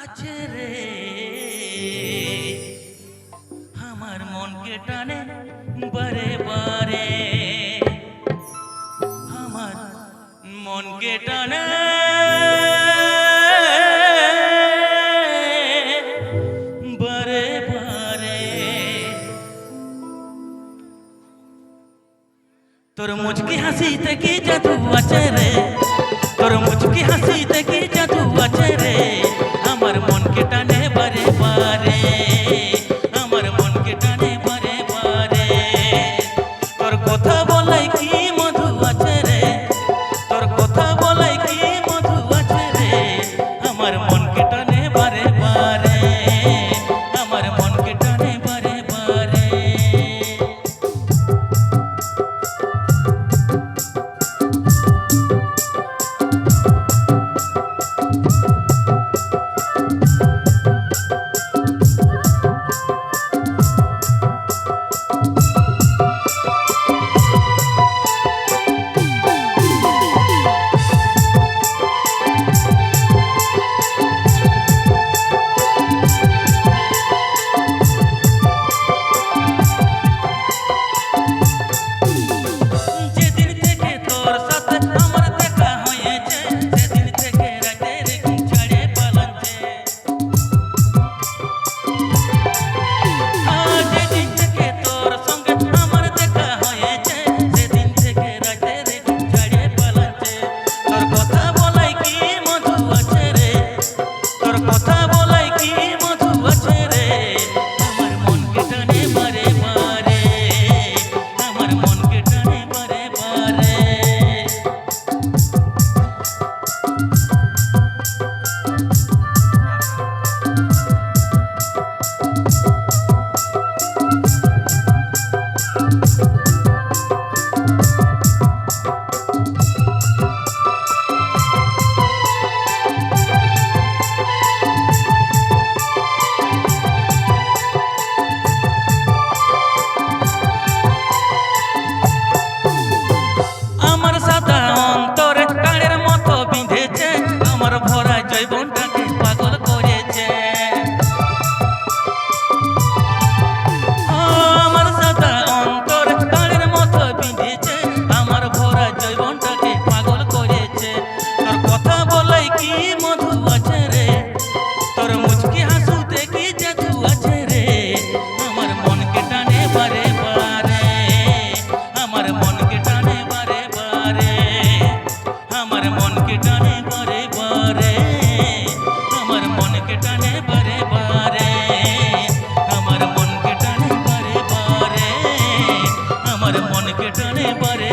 আছে রে আমার মনকে টানে বারে বারে, আমার মনকে টানে বারে বারে। তোর মুচকি হাসিতে কি জাদু আছে রে, তোর মুচকি হাসিতে কি জাদু আছে রে, আমার মনকে টানে বারে বারে, আমার মনকে টানে বারে বারে। তোর কথা বলাই কি মধু আছে রে, তোর কথা বলাই কি মধু আছে রে, আমার মনকে টানে বারে বারে, আমার মনকে টানে বারে বারে। আমার মনকে টানে বারে